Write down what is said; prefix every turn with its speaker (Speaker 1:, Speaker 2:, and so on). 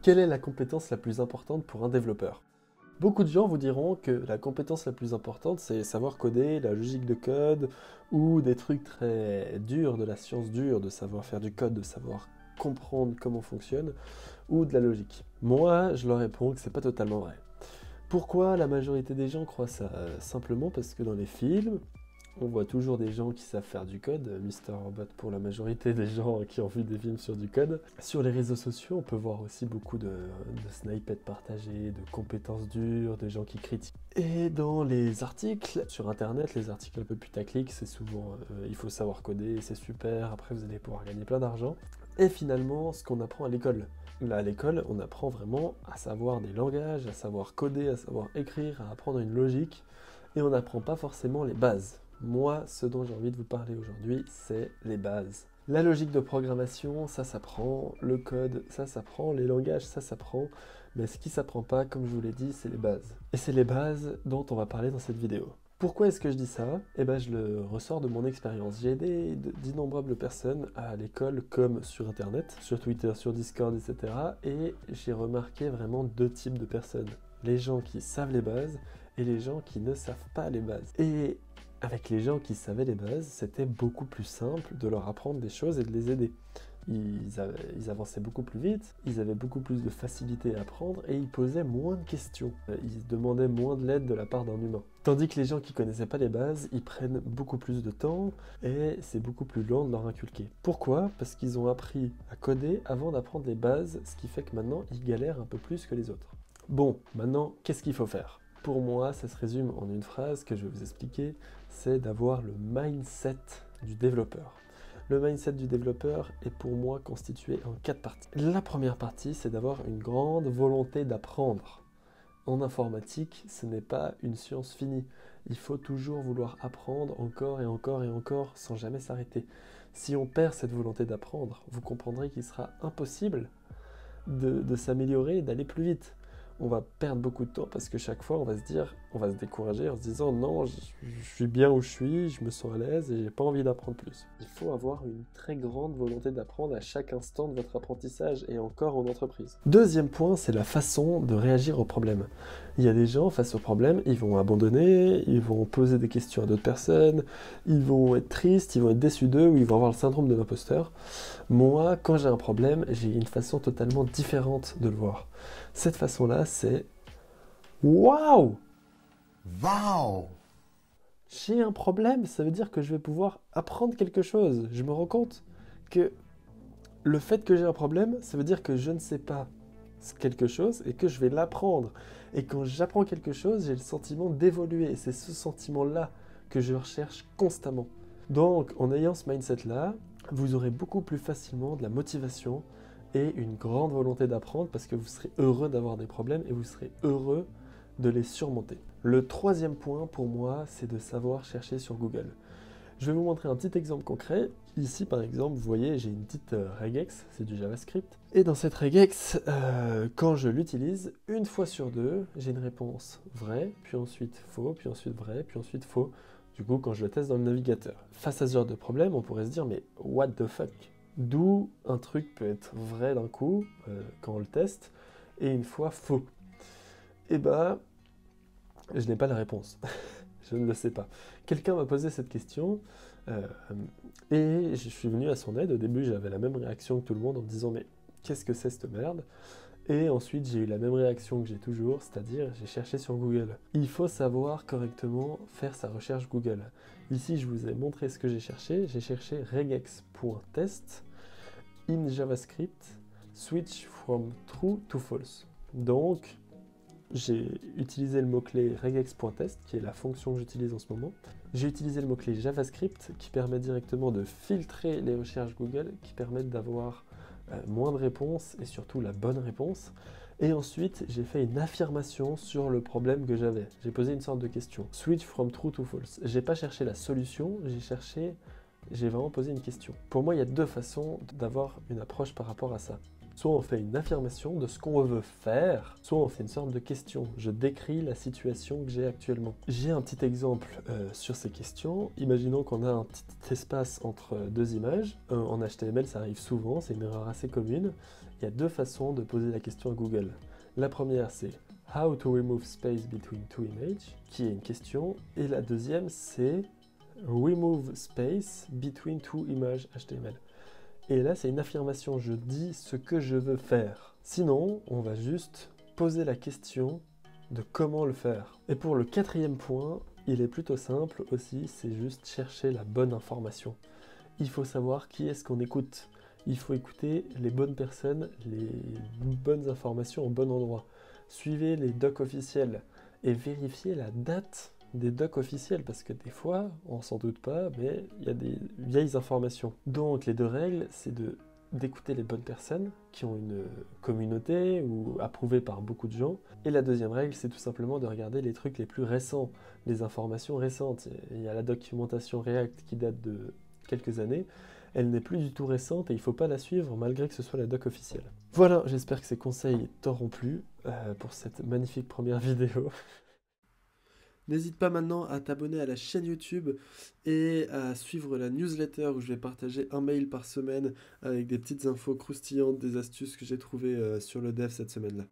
Speaker 1: Quelle est la compétence la plus importante pour un développeur? Beaucoup de gens vous diront que la compétence la plus importante, c'est savoir coder, la logique de code, ou des trucs très durs, de la science dure, de savoir faire du code, de savoir comprendre comment fonctionne, ou de la logique. Moi, je leur réponds que c'est pas totalement vrai. Pourquoi la majorité des gens croient ça? Simplement parce que dans les films, on voit toujours des gens qui savent faire du code, Mister Robot pour la majorité des gens qui ont vu des films sur du code. Sur les réseaux sociaux, on peut voir aussi beaucoup de snippets partagés, de compétences dures, de gens qui critiquent. Et dans les articles sur internet, les articles un peu putaclic, c'est souvent il faut savoir coder, c'est super, après vous allez pouvoir gagner plein d'argent. Et finalement, ce qu'on apprend à l'école. Là, à l'école, on apprend vraiment à savoir des langages, à savoir coder, à savoir écrire, à apprendre une logique, et on n'apprend pas forcément les bases. Moi, ce dont j'ai envie de vous parler aujourd'hui, c'est les bases. La logique de programmation, ça s'apprend, le code, ça s'apprend, les langages, ça s'apprend, mais ce qui s'apprend pas, comme je vous l'ai dit, c'est les bases. Et c'est les bases dont on va parler dans cette vidéo. Pourquoi est-ce que je dis ça? Eh ben, je le ressors de mon expérience. J'ai aidé d'innombrables personnes à l'école comme sur internet, sur Twitter, sur Discord, etc. Et j'ai remarqué vraiment deux types de personnes. Les gens qui savent les bases et les gens qui ne savent pas les bases. Et avec les gens qui savaient les bases, c'était beaucoup plus simple de leur apprendre des choses et de les aider. Ils avançaient beaucoup plus vite, ils avaient beaucoup plus de facilité à apprendre et ils posaient moins de questions. Ils demandaient moins de l'aide de la part d'un humain. Tandis que les gens qui connaissaient pas les bases, ils prennent beaucoup plus de temps et c'est beaucoup plus lent de leur inculquer. Pourquoi? Parce qu'ils ont appris à coder avant d'apprendre les bases, ce qui fait que maintenant ils galèrent un peu plus que les autres. Bon, maintenant, qu'est-ce qu'il faut faire? Pour moi, ça se résume en une phrase que je vais vous expliquer, c'est d'avoir le mindset du développeur. Le mindset du développeur est pour moi constitué en 4 parties. La première partie, c'est d'avoir une grande volonté d'apprendre. En informatique, ce n'est pas une science finie. Il faut toujours vouloir apprendre encore et encore et encore sans jamais s'arrêter. Si on perd cette volonté d'apprendre, vous comprendrez qu'il sera impossible de s'améliorer et d'aller plus vite. On va perdre beaucoup de temps parce que chaque fois on va se décourager en se disant non, je suis bien où je me sens à l'aise et j'ai pas envie d'apprendre plus. Il faut avoir une très grande volonté d'apprendre à chaque instant de votre apprentissage et encore en entreprise. Deuxième point, c'est la façon de réagir au problème. Il y a des gens face au problème, ils vont abandonner, ils vont poser des questions à d'autres personnes, ils vont être tristes, ils vont être déçus d'eux ou ils vont avoir le syndrome de l'imposteur. Moi, quand j'ai un problème, j'ai une façon totalement différente de le voir. Cette façon-là, c'est waouh!
Speaker 2: Wow!
Speaker 1: J'ai un problème, ça veut dire que je vais pouvoir apprendre quelque chose. Je me rends compte que le fait que j'ai un problème, ça veut dire que je ne sais pas quelque chose et que je vais l'apprendre. Et quand j'apprends quelque chose, j'ai le sentiment d'évoluer. Et c'est ce sentiment-là que je recherche constamment. Donc, en ayant ce mindset-là, vous aurez beaucoup plus facilement de la motivation et une grande volonté d'apprendre parce que vous serez heureux d'avoir des problèmes et vous serez heureux de les surmonter. Le troisième point pour moi, c'est de savoir chercher sur Google. Je vais vous montrer un petit exemple concret. Ici par exemple, vous voyez, j'ai une petite regex, c'est du JavaScript. Et dans cette regex, quand je l'utilise, une fois sur deux, j'ai une réponse vraie, puis ensuite faux, puis ensuite vrai, puis ensuite faux. Du coup, quand je le teste dans le navigateur. Face à ce genre de problème, on pourrait se dire, mais what the fuck? D'où un truc peut être vrai d'un coup, quand on le teste, et une fois faux. Eh ben, je n'ai pas la réponse. Je ne le sais pas. Quelqu'un m'a posé cette question, et je suis venu à son aide. Au début, j'avais la même réaction que tout le monde en me disant, mais qu'est-ce que c'est cette merde? Et ensuite, j'ai eu la même réaction que j'ai toujours, c'est-à-dire j'ai cherché sur Google. Il faut savoir correctement faire sa recherche Google. Ici, je vous ai montré ce que j'ai cherché. J'ai cherché regex.test in JavaScript switch from true to false. Donc, j'ai utilisé le mot-clé regex.test, qui est la fonction que j'utilise en ce moment. J'ai utilisé le mot-clé JavaScript, qui permet directement de filtrer les recherches Google, qui permettent d'avoir moins de réponses et surtout la bonne réponse. Et ensuite, j'ai fait une affirmation sur le problème que j'avais. J'ai posé une sorte de question. Switch from true to false. J'ai pas cherché la solution, j'ai vraiment posé une question. Pour moi, il y a deux façons d'avoir une approche par rapport à ça. Soit on fait une affirmation de ce qu'on veut faire, soit on fait une sorte de question. Je décris la situation que j'ai actuellement. J'ai un petit exemple sur ces questions. Imaginons qu'on a un petit espace entre deux images. En HTML, ça arrive souvent, c'est une erreur assez commune. Il y a deux façons de poser la question à Google. La première, c'est How to remove space between two images, qui est une question. Et la deuxième, c'est Remove space between two images HTML. Et là, c'est une affirmation, je dis ce que je veux faire. Sinon, on va juste poser la question de comment le faire. Et pour le quatrième point, il est plutôt simple aussi, c'est juste chercher la bonne information. Il faut savoir qui est-ce qu'on écoute. Il faut écouter les bonnes personnes, les bonnes informations au bon endroit. Suivez les docs officiels et vérifiez la date des docs officiels parce que des fois, on s'en doute pas, mais il y a des vieilles informations. Donc les deux règles, c'est d'écouter les bonnes personnes qui ont une communauté ou approuvées par beaucoup de gens. Et la deuxième règle, c'est tout simplement de regarder les trucs les plus récents, les informations récentes. Il y a la documentation React qui date de quelques années. Elle n'est plus du tout récente et il ne faut pas la suivre malgré que ce soit la doc officielle. Voilà, j'espère que ces conseils t'auront plu pour cette magnifique première vidéo. N'hésite pas maintenant à t'abonner à la chaîne YouTube et à suivre la newsletter où je vais partager un mail par semaine avec des petites infos croustillantes, des astuces que j'ai trouvées sur le dev cette semaine-là.